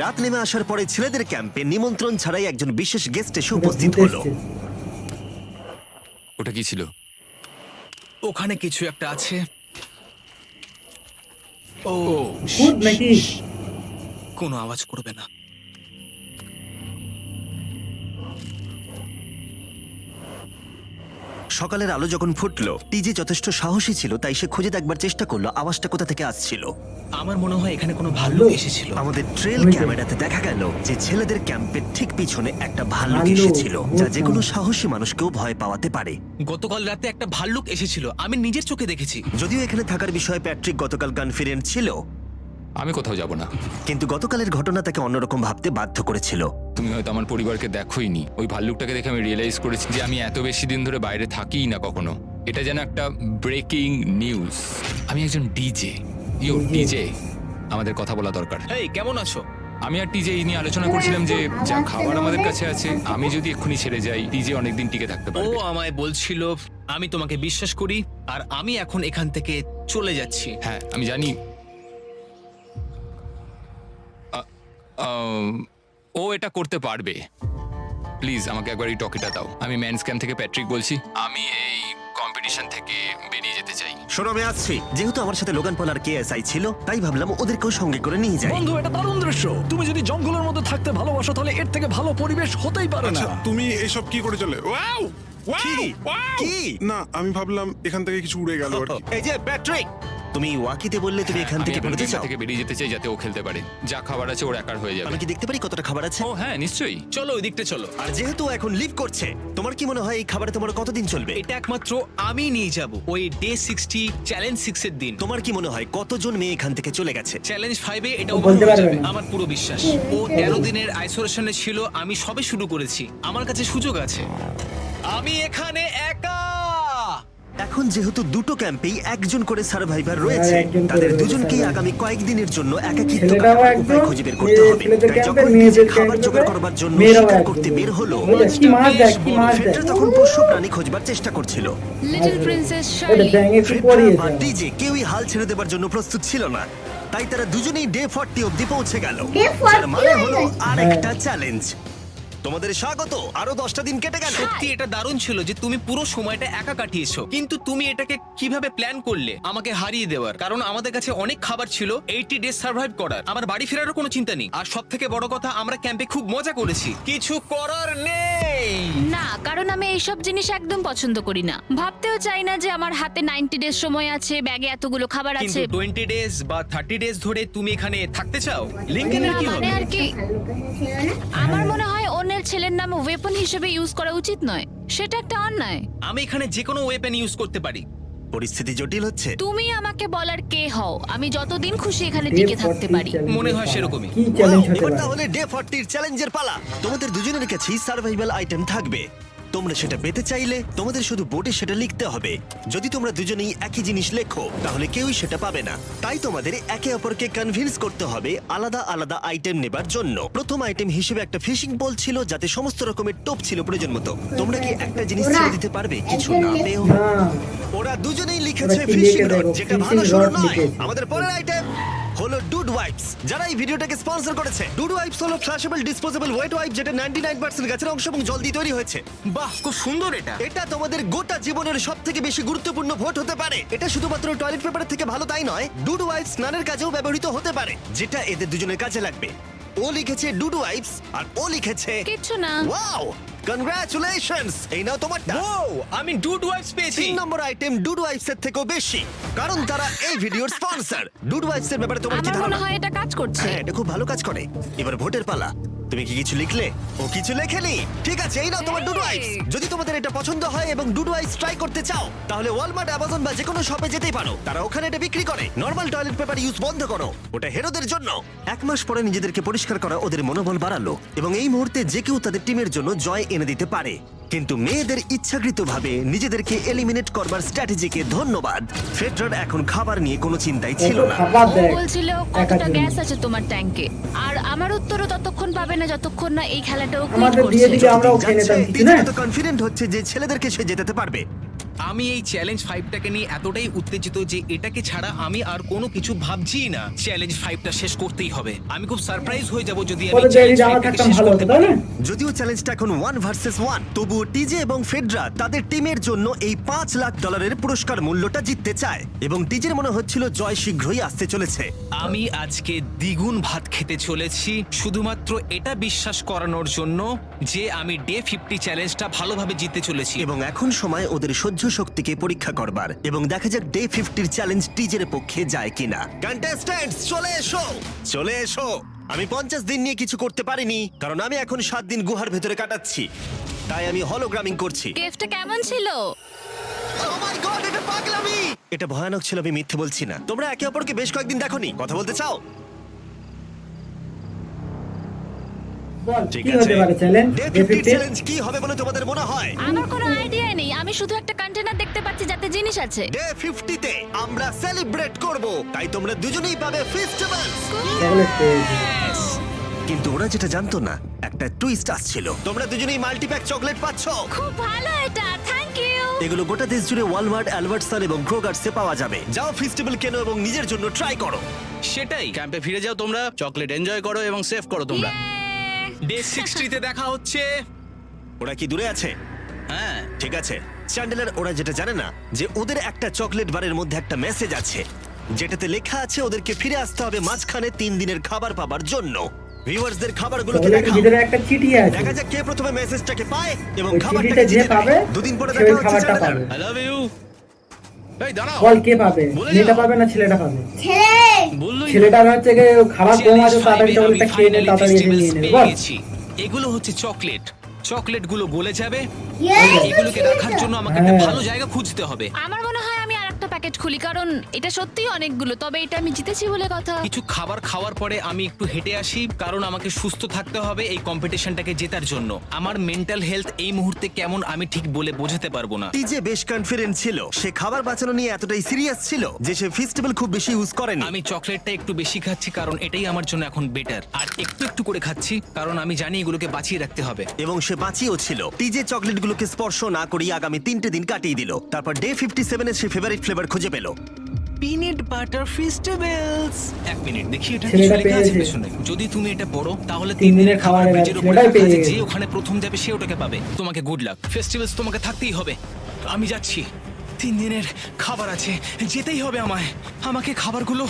রাত নেমে আসার পরে ছেলেদের ক্যাম্পে নিমন্ত্রণ ছাড়াই একজন বিশেষ গেস্ট এসে উপস্থিত ভূত হলো। এসছে। ওটা কি ছিল? ওখানে কিছু একটা আছে। ও ভূত নাকি? কোনো আওয়াজ করবে না। সকালের আলো যখন ফুটলো, টিজে যথেষ্ট সাহসী ছিল, তাই সে খুঁজে দেখবার চেষ্টা করলো আওয়াজটা কোথা থেকে আসছিল। আমার মনে হয় এখানে কোনো ভাল্লুক এসেছিল। আমাদের ট্রেল ওই যে। ক্যামেরাতে দেখা গেল যে ছেলেদের ক্যাম্পের ঠিক পিছনে একটা ভাল্লুক ভাল্লুক, এসেছিল, যা ভূত যে কোনো না। সাহসী মানুষকেও ভয় পাওয়াতে পারে। গতকাল রাতে একটা ভাল্লুক এসেছিল, আমি নিজের চোখে দেখেছি। যদিও এখানে থাকার বিষয়ে প্যাট্রিক গতকাল কনফিডেন্ট ছিল, আমি কোথাও যাব না। কিন্তু গতকালের ঘটনা তাকে অন্যরকম ভাবতে বাধ্য করেছিল। তুমি হয়তো আমার পরিবারকে দেখোইনি। ওই ভাল্লুকটাকে দেখে আমি রিয়েলাইজ করেছি যে আমি এত বেশি দিন ধরে বাইরে থাকিই না কখনো। এটা যেন একটা ব্রেকিং নিউজ। আমি একজন ডিজে। ডিজে, আমাদের কথা বলা দরকার। এই কেমন আছো? আমি আর টিজে এই নিয়ে আলোচনা করছিলাম যে যা খাবার আমাদের কাছে আছে, আমি যদি এক্ষুনি ছেড়ে যাই, টিজে অনেকদিন টিকে থাকতে ও পারবে। আমায় বলছিল আমি তোমাকে বিশ্বাস করি, আর আমি এখন এখান থেকে চলে যাচ্ছি। হ্যাঁ, আমি জানি। ও এটা করতে পারবে। প্লিজ আমাকে একবার এই টকিটা দাও। আমি ম্যান স্ক্যান থেকে প্যাট্রিক বলছি। আমি এই কম্পিটিশন থেকে বেরিয়ে যেতে চাই। শোনো, আমি আসছি। যেহেতু আমার সাথে লোগান পল আর কেএসআই ছিল, তাই ভাবলাম ওদেরকেও সঙ্গে করে নিয়ে যাই। বন্ধু, এটা দারুণ দৃশ্য। তুমি যদি জঙ্গলের মধ্যে থাকতে ভালোবাসো তাহলে এর থেকে ভালো পরিবেশ হতেই পারে না। আচ্ছা, তুমি এসব কি করে চলে? ওয়াও কি? ওয়াও কি? না, আমি ভাবলাম এখান থেকে কিছু উড়ে গেল আর কি। এই যে প্যাট্রিক, তুমি ওয়াকিতে বললে তুমি এখান আমি থেকে এখন বেরোতে গেমটা চাও। থেকে বেরিয়ে যেতে চাই যাতে ও খেলতে পারে। যা খাবার আছে ওর একার হয়ে যাবে। আমি কি দেখতে পারি কতটা খাবার আছে? ও হ্যাঁ, নিশ্চয়ই। চলো ওই দিকটা চলো। আর যেহেতু ও এখন লিভ করছে, তোমার কি মনে হয় এই খাবারে তোমার কতদিন চলবে? এটা একমাত্র আমি নিয়ে যাব ওই ডে 60 চ্যালেঞ্জ 6 এর দিন। তোমার কি মনে হয় কতজন মেয়ে এখান থেকে চলে গেছে? চ্যালেঞ্জ 5 এ এটা ও ওভার বলতে হয়ে পারবে যাবে, না। আমার পুরো বিশ্বাস। ও 13 দিনের আইসোলেশনে ছিল, আমি সবে শুরু করেছি। আমার কাছে সুযোগ আছে। আমি এখানে একা। এখন যেহেতু দুটো ক্যাম্পেই একজন করে সার্ভাইভার রয়েছে, একজন করে তাদের রয়েছে দুজনকেই survivor। আগামী কয়েকদিনের জন্য একাকিত্ব ছেলেরাও কাটানোর একজন, উপায় খুঁজে বের করতে হবে। ছেলেদের তাই ক্যাম্পে, যখন মেয়েদের নিজে খাবার ক্যাম্পে জোগাড় করবার জন্য মেয়েরাও শিকার একজন। করতে বের হলো, ওই যে কি মাছ দেয়, কি মাছ দেয়। ফেডরা তখন পোষ্য প্রাণী খোঁজবার চেষ্টা করছিল। লিটল প্রিন্সেস এটা শার্লি। ব্যাঙে একটু ফেডরা পরিয়েছে। আর ডিজে কেউই হাল ছেড়ে দেবার জন্য প্রস্তুত ছিল না, তাই তারা দুজনেই ডে 40 অব্দি পৌঁছে গেল, যার মানে হলো আরেকটা চ্যালেঞ্জ। তোমাদের স্বাগত। আরো 10টা দিন কেটে গেল। সত্যি এটা দারুণ ছিল যে তুমি পুরো সময়টা একা কাটিয়েছো, কিন্তু তুমি এটাকে কিভাবে প্ল্যান করলে আমাকে হারিয়ে দেওয়ার? কারণ আমাদের কাছে অনেক খাবার ছিল 80 ডেজ সার্ভাইভ করার। আমার বাড়ি ফেরারও কোনো চিন্তা নেই, আর সব থেকে বড় কথা আমরা ক্যাম্পে খুব মজা করেছি। কিছু করার নেই। না, কারণ আমি এইসব জিনিস একদম পছন্দ করি না। ভাবতেও চাই না যে আমার হাতে 90 ডেজ সময় আছে, ব্যাগে এতগুলো খাবার কিন্তু আছে। 20 ডেজ বা 30 ডেজ ধরে তুমি এখানে থাকতে চাও? লিংকনের না, কি মানে হবে? আর কি, আমার মনে হয় অন্যের ছেলের নাম ওয়েপন হিসেবে ইউজ করা উচিত নয়। সেটা একটা অন্যায়। আমি এখানে যে কোনো ওয়েপেন ইউজ করতে পারি। পরিস্থিতি জটিল হচ্ছে। তুমি আমাকে বলার কে হও? আমি যতদিন খুশি এখানে টিকে থাকতে পারি। মনে হয় সেরকমই। কি চ্যালেঞ্জ Wow, হতে এবার পারে? তাহলে ডে 40 এর চ্যালেঞ্জের পালা। তোমাদের দুজনের কাছেই সার্ভাইভাল আইটেম থাকবে। তোমরা সেটা পেতে চাইলে তোমাদের শুধু বোর্ডে সেটা লিখতে হবে। যদি তোমরা দুজনেই একই জিনিস লেখো, তাহলে কেউই সেটা পাবে না। তাই তোমাদের একে অপরকে কনভিন্স করতে হবে আলাদা আলাদা আইটেম নেবার জন্য। প্রথম আইটেম হিসেবে একটা ফিশিং বল ছিল, যাতে সমস্ত রকমের টোপ ছিল প্রয়োজন মতো। তোমরা কি একটা জিনিস ছেড়ে দিতে পারবে কিছু না পেও? না, ওরা দুজনেই লিখেছে ওরা কি ফিশিং লিখে রড, দেখো, যেটা fishing ভালো শুরু rod নয়। লিখেছে। আমাদের পরের আইটেম হলো ডুড ওয়াইপস, যারা এই ভিডিওটাকে স্পন্সর করেছে। ডুড ওয়াইপস হলো ফ্ল্যাশেবল ডিসপোজেবল ওয়েট ওয়াইপ, যেটা 99% গাছের অংশ এবং জল দিয়ে তৈরি হয়েছে। বাহ, খুব সুন্দর এটা। এটা তোমাদের গোটা জীবনের সবথেকে বেশি গুরুত্বপূর্ণ ভোট হতে পারে। এটা শুধুমাত্র টয়লেট পেপারের থেকে ভালো তাই নয়, ডুড ওয়াইপস স্নানের কাজেও ব্যবহৃত হতে পারে, যেটা এদের দুজনের কাজে লাগবে। ও লিখেছে ডুড ওয়াইপস আর ও লিখেছে কিচ্ছু না। Wow, congratulations. এই নাও তোমারটা। ও, আমি ডুড ওয়াইপস পেয়েছি। 3 নম্বর আইটেম ডুড ওয়াইপস এর থেকেও বেশি, কারণ তারা এই ভিডিওর স্পন্সর। ডুড ওয়াইপস এর ব্যাপারে তোমার কি আমার মনে ধারণা? হয় এটা কাজ করছে। হ্যাঁ, এটা খুব ভালো কাজ করে। এবার ভোটের পালা। তুমি কি কিছু লিখলে? ও কিছু লেখেনি। ঠিক আছে, এই নাও তোমার ডুড ওয়াইপস। যদি তোমাদের এটা পছন্দ হয় এবং ডুড ওয়াইপস ট্রাই করতে চাও, তাহলে ওয়ালমার্ট, অ্যামাজন বা যে কোনো শপে যেতেই পারো। তারা ওখানে এটা বিক্রি করে। নরমাল টয়লেট পেপার ইউজ বন্ধ করো, ওটা হেরোদের জন্য। 1 মাস পরে নিজেদেরকে পরিষ্কার করা ওদের মনোবল বাড়ালো, এবং এই মুহূর্তে যে কেউ তাদের টিমের জন্য জয় এনে দিতে পারে। কিন্তু মেয়েদের ইচ্ছাকৃতভাবে নিজেদেরকে এলিমিনেট করবার স্ট্র্যাটেজিকে ধন্যবাদ। ফেডরার এখন খাবার নিয়ে কোনো চিন্তাই ছিল কত না। খাবার ও দেয় বলছিল একা কতটা জন্য। গ্যাস আছে তোমার ট্যাঙ্কে, আর আমার উত্তরও ততক্ষণ পাবে না যতক্ষণ না এই খেলাটাও কুইট আমাদের করছে। দিয়ে দিলে আমরাও যতদিন খেয়ে যাচ্ছে, নিতাম কিছু টিজে না। কত কনফিডেন্ট হচ্ছে যে ছেলেদেরকে সে জেতাতে পারবে। আমি এই চ্যালেঞ্জ 5টাকে নিয়ে এতটাই উত্তেজিত যে এটাকে ছাড়া আমি আর কোনো কিছু ভাবছিই না। চ্যালেঞ্জ 5টা শেষ করতেই হবে। আমি খুব সারপ্রাইজ হয়ে যাব যদি আমি কত দেরি চ্যালেঞ্জ যাওয়া 5টাকে থাকতাম শেষ ভালো করতে হতো তাই পারি। না? যদিও চ্যালেঞ্জটা এখন 1 ভার্সেস 1, তবুও টিজে এবং ফেডরা তাদের টিমের জন্য এই $5 লাখ পুরস্কার মূল্যটা জিততে চায় এবং টিজের মনে হচ্ছিল জয় শীঘ্রই আসতে চলেছে। আমি আজকে দ্বিগুণ ভাত খেতে চলেছি শুধুমাত্র এটা বিশ্বাস করানোর জন্য যে আমি ডে 50 চ্যালেঞ্জটা ভালোভাবে জিততে চলেছি। এবং এখন সময় ওদের সহ্য শক্তিকে পরীক্ষা করবার এবং দেখা যাক ডে 50 চ্যালেঞ্জ টিজের পক্ষে যায় কিনা। কন্টেস্ট্যান্টস চলে এসো, চলে এসো। আমি 50 দিন নিয়ে কিছু করতে পারিনি কারণ আমি এখন 7 দিন গুহার ভেতরে কাটাচ্ছি, তাই আমি হলোগ্রামিং করছি। কেভটা কেমন ছিল? Oh my God, এটা পাগলামি! এটা ভয়ানক ছিল, আমি মিথ্যে বলছি না। তোমরা একে অপরকে বেশ কয়েকদিন দেখোনি, কথা বলতে চাও? বল ঠিক কি আছে। হতে পারে চ্যালেঞ্জ? ডে 50 চ্যালেঞ্জ কি হবে বলে তোমাদের মনে হয়? আমার কোনো আইডিয়া নেই, আমি শুধু একটা কন্টেনার দেখতে পাচ্ছি যাতে জিনিস আছে। ডে 50 তে আমরা সেলিব্রেট করব, তাই তোমরা দুজনেই পাবে ফেস্টিভ্যালস। চকলেট পেয়েছি। কিন্তু ওরা যেটা জানতো না, একটা টুইস্ট আসছিল। তোমরা দুজনেই মাল্টিপ্যাক চকলেট পাচ্ছো। খুব ভালো এটা, থ্যাংক ইউ। এগুলো গোটা দেশ জুড়ে ওয়ালমার্ট, অ্যালবার্টসন এবং ক্রোগার্সে পাওয়া যাবে। যাও ফেস্টিভ্যাল কেনো এবং নিজের জন্য ট্রাই করো। সেটাই। ক্যাম্পে ফিরে যাও তোমরা, চকলেট এনজয় করো এবং সেভ করো তোমরা। ডে 60 তে দেখা হচ্ছে। ওরা কি দূরে আছে? হ্যাঁ, ঠিক আছে চ্যান্ডেলার, ওরা যেটা জানে না যে ওদের একটা চকলেট বারের মধ্যে একটা মেসেজ আছে যেটাতে লেখা আছে ওদেরকে ফিরে আসতে হবে মাঝখানে 3 দিনের খাবার পাবার জন্য। ভিউয়ার্সদের খাবারগুলোকে চকলেটের দেখাও। ভিতরে একটা চিঠি আছে। দেখা যাক কে প্রথমে মেসেজটাকে পায় এবং ওই খাবারটাকে চিঠিটা যে জিতে পাবে, নেয়। 2 দিন পরে সে দেখা ওই হচ্ছে খাবারটা চ্যান্ডেলার। পাবে। I love you. এই দাঁড়াও, বল কে পাবে? বলে মেয়েটা যাও। পাবে না ছেলেটা পাবে? বললোই না। ছেলেটা হচ্ছে গিয়ে খাবার কম আছে, তাড়াতাড়ি চকলেটটা খেয়ে নে, তাড়াতাড়ি এসে নিয়ে নেবে। বল এগুলো হচ্ছে চকলেট। চকলেটগুলো গলে যাবে। এগুলোকে রাখার জন্য আমাকে একটা হ্যাঁ। ভালো জায়গা খুঁজতে হবে। আমার মনে হয় আমি আরেকটা প্যাকেট খুলি, কারণ এটা সত্যিই অনেকগুলো, তবে এটা আমি জিতেছি বলে কথা। কিছু খাবার খাওয়ার পরে আমি একটু হেঁটে আসি, কারণ আমাকে সুস্থ থাকতে হবে এই কম্পিটিশনটাকে জেতার জন্য। আমার মেন্টাল হেলথ এই মুহূর্তে কেমন আমি ঠিক বলে বোঝাতে পারবো না। টিজে বেশ কনফিডেন্ট ছিল, সে খাবার বাঁচানো নিয়ে এতটাই সিরিয়াস ছিল যে সে ফেস্টিভ্যাল খুব বেশি ইউজ করেনি। আমি চকলেটটা একটু বেশি খাচ্ছি কারণ এটাই আমার জন্য এখন বেটার, আর একটু একটু করে খাচ্ছি কারণ আমি জানি এগুলোকে বাঁচিয়ে রাখতে হবে। এবং সে বাঁচিয়েও ছিল। টিজে চকলেটগুলোকে স্পর্শ না করেই আগামী 3টে দিন কাটিয়ে দিল। তারপর ডে 57 এ সে ফেভারিট ফ্লেভার খুঁজে পেল। Peanut butter festivals. এক মিনিট দেখি এটা কি ছেলেটা লেখা আছে পেয়েছে। পেছনে। যদি তুমি এটা পড়ো তাহলে 3 3 দিনের দিনের খাবার খাবারের পেজের উপরে ছেলেটাই লেখা আছে পেয়ে যে গেছে। ওখানে প্রথম যাবে সে ওটাকে পাবে। তোমাকে গুড লাক। ফেস্টিভ্যালস তোমাকে থাকতেই হবে। আমি যাচ্ছি। 3 দিনের খাবার আছে, যেতেই হবে আমায়। আমাকে খাবারগুলো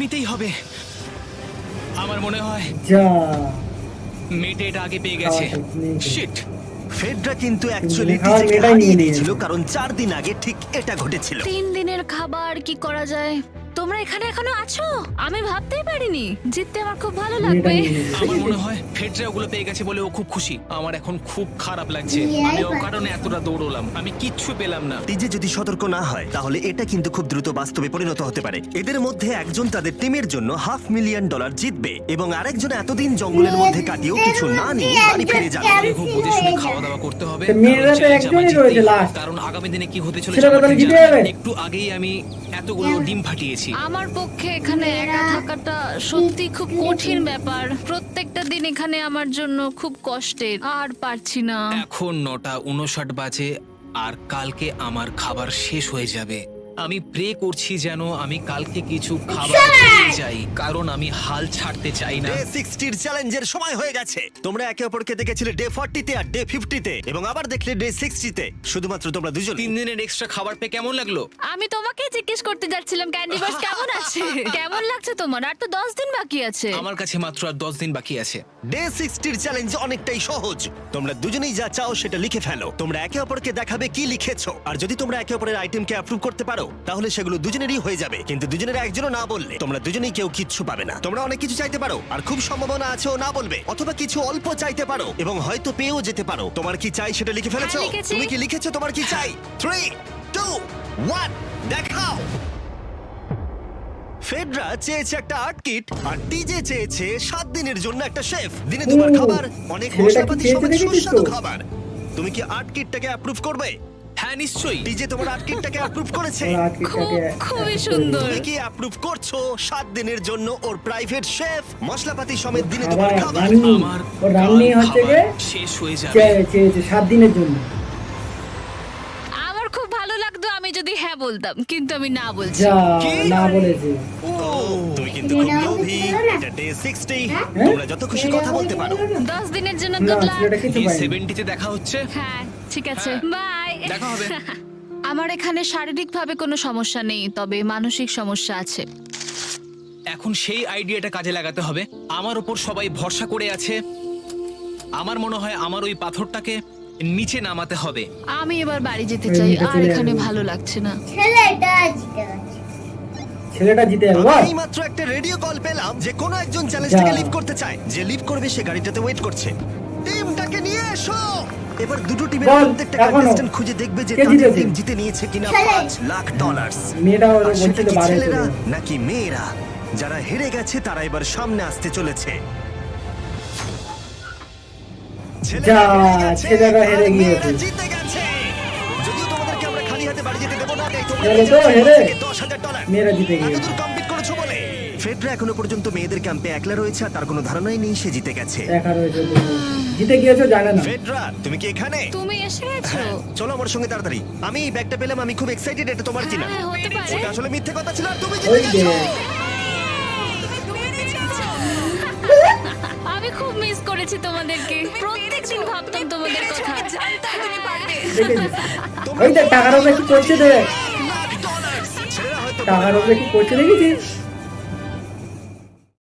নিতেই হবে। আমার মনে হয় যা মেয়েটা এটা আগে পেয়ে গেছে। খাবারটা নিয়ে গেছে। শিট। ফেডরা কিন্তু অ্যাকচুয়ালি খাবার টিজেকে মেয়েটাই হারিয়ে নিয়ে দিয়েছিল নিয়েছে। কারণ 4 দিন আগে ঠিক এটা ঘটেছিল। 3 দিনের খাবার কি করা যায়? তোমরা এখানে এখনো আছো? আমি ভাবতেই পারিনি। জিততে আমার খুব ভালো মেয়েটা লাগবে। নিয়ে নিয়েছে। আমার মনে হয় ফেডরা ওগুলো পেয়ে গেছে বলে ও খুব খুশি। আমার এখন খুব খারাপ লাগছে। আমি ও কারণে এতটা দৌড়লাম, আমি কিচ্ছু পেলাম না। টিজে যদি সতর্ক না হয় তাহলে এটা কিন্তু খুব দ্রুত বাস্তবে পরিণত হতে পারে। এদের মধ্যে একজন তাদের টিমের জন্য $500,000 জিতবে এবং আরেকজন এতদিন জঙ্গলের মধ্যে কাটিয়েও কিছু না নিয়ে বাড়ি ফিরে যাবে। আমাকে খুব বুঝে শুনে খাওয়া দাওয়া করতে হবে। তো মেয়েরা তো কারণ একজনই challenge আমার রয়েছে জিততেই হবে। last। কারণ আগামী দিনে কি হতে চলেছে সেটা আমার তাহলে ঠিক জিতে জানা যাবে? নেই। একটু আগেই আমি এতগুলো ডিম ফাটিয়েছি। আমার পক্ষে এখানে একা থাকাটা সত্যি খুব কঠিন ব্যাপার। প্রত্যেকটা দিন এখানে আমার জন্য খুব কষ্টের, আর পারছি না। এখন 9:59 বাজে আর কালকে আমার খাবার শেষ হয়ে যাবে। আমি প্রে করছি যেন আমি কালকে কিছু খাবার পেয়ে যাই, কারণ আমি হাল ছাড়তে চাই না। ডে 60 চ্যালেঞ্জের সময় হয়ে গেছে। তোমরা একে অপরকে দেখেছিলে ডে 40 তে আর ডে 50 তে এবং আবার দেখলে ডে 60 তে। শুধুমাত্র তোমরা দুজন। 3 দিনের এক্সট্রা খাবার পেয়ে কেমন লাগলো? আমি তোমাকে জিজ্ঞেস করতে যাচ্ছিলাম ক্যান্ডি বাস কেমন আছে? কেমন লাগছে তোমার? আর তো 10 দিন বাকি আছে। আমার কাছে মাত্র আর 10 দিন বাকি আছে। ডে 60 চ্যালেঞ্জ অনেকটাই সহজ। তোমরা দুজনেই যা চাও সেটা লিখে ফেলো। তোমরা একে অপরকে দেখাবে কি লিখেছো, আর যদি তোমরা একে অপরের আইটেমকে অ্যাপ্রুভ করতে পারো তাহলে সেগুলো দুজনেরই হয়ে যাবে। কিন্তু দুজনের একজনও না বললে তোমরা দুজনেই কেউ কিচ্ছু পাবে না। তোমরা অনেক কিছু চাইতে পারো আর খুব সম্ভাবনা আছে ও না বলবে, অথবা কিছু অল্প চাইতে পারো এবং হয়তো পেয়েও যেতে পারো। তোমার কি চাই সেটা লিখে ফেলেছো? হ্যাঁ, লিখেছি। তুমি কি লিখেছো তোমার কি চাই? 3 2 1 দেখাও। ফেডরা চেয়েছে একটা আর্ট কিট আর টিজে চেয়েছে 7 দিনের জন্য একটা শেফ। দিনে দুবার খাবার, অনেক ছেলেটা কি মশলাপাতি চেয়েছে সমেত দেখেছিস সুস্বাদু তো? খাবার। তুমি কি আর্ট কিটটাকে অ্যাপ্রুভ করবে? হ্যাঁ নিশ্চয়ই। টিজে তোমার আর্ট কিটটাকে অ্যাপ্রুভ করেছে। ওরা আজকেটাকে খুবই সুন্দর। তুমি কি অ্যাপ্রুভ করছো 7 দিনের জন্য ওর প্রাইভেট শেফ মশলাপাতি সমেত দিনে খাবার দুবার খাবার? রান্নি আমার ও রান্নি কাল হচ্ছে খাবার গিয়ে শেষ হয়ে যাবে। চেয়েছে 7 দিনের জন্য। আমার খুব ভালো লাগছে বলতাম, কিন্তু আমি না বলছি। যা না বলেছে। তুমি কিন্তু খুব লোভী। এটা ডে 60। তোমরা যত খুশি কথা বলতে পারো। 10 দিনের জন্য না গুড লাক। ছেলেটা কিছু এই পায়নি। 70 দেখা হচ্ছে। হ্যাঁ, ঠিক আছে, বাই। দেখা হবে। আমার এখানে শারীরিকভাবে কোনো সমস্যা নেই, তবে মানসিক সমস্যা আছে। এখন সেই আইডিয়াটা কাজে লাগাতে হবে। আমার উপর সবাই ভরসা করে আছে। আমার মনে হয় আমার ওই পাথরটাকে নিচে নামাতে হবে। আমি এবার বাড়ি যেতে ওই চাই, নিচে আর চলে এখানে যাবে। ভালো লাগছে না। ছেলেটা জিতে গেল। বাহ! এই মাত্র একটা রেডিও কল পেলাম যে কোনো একজন চ্যালেঞ্জটাকে যা। লিভ করতে চায়। যে লিভ করবে সে গাড়িটাতে ওয়েট করছে। টিমটাকে নিয়ে এসো। এবার দুটো টিমের বল, প্রত্যেকটা এখনো। কন্টেস্ট্যান্ট খুঁজে দেখবে যে কে তাদের জিতেছে? টিম জিতে নিয়েছে কিনা $5,00,000। মেয়েটা আর বলছিল সেটা কি বারে ছেলেরা চলে। নাকি মেয়েরা? যারা হেরে গেছে তারা এবার সামনে আসতে চলেছে। যা, হেরে গেছে, ছেলেরা হেরে আর মেয়েরা গিয়েছে। জিতে গেছে। যদিও তোমাদেরকে আমরা খালি হাতে বাড়ি যেতে দেবো না, তাই তোমরা হেরে বেঁচে তো, আছো হেরে। থেকে $10,000। মেয়েরা জিতে গিয়েছে। এতদূর কমপ্লিট করেছো বলে। ফেডরা এখনো পর্যন্ত মেয়েদের ক্যাম্পে একলা রয়েছে আর তার কোনো ধারণাই নেই সে জিতে গেছে। দেখা রয়েছে তুমি। জিতে গিয়েছো জানে না। ফেডরা, তুমি কি এখানে? তুমি এসে গেছো? হ্যাঁ, চলো আমার সঙ্গে তাড়াতাড়ি। আমি এই ব্যাগটা পেলাম, আমি খুব এক্সাইটেড। এটা তোমার কিনা? হ্যাঁ, হতে পারে। ওটা আসলে মিথ্যে কথা ছিল আর তুমি ওই জিতে যে গেছো। আমি খুব মিস করেছি তোমাদেরকে। প্রত্যেকদিন ভাবতাম তোমাদের কথা। দেখেছিস? ওই যে টাকার উপরে কি করছে দেখ। $1,00,000 ছেলেরা হয়তো টাকার উপরে কি করছে দেখেছিস?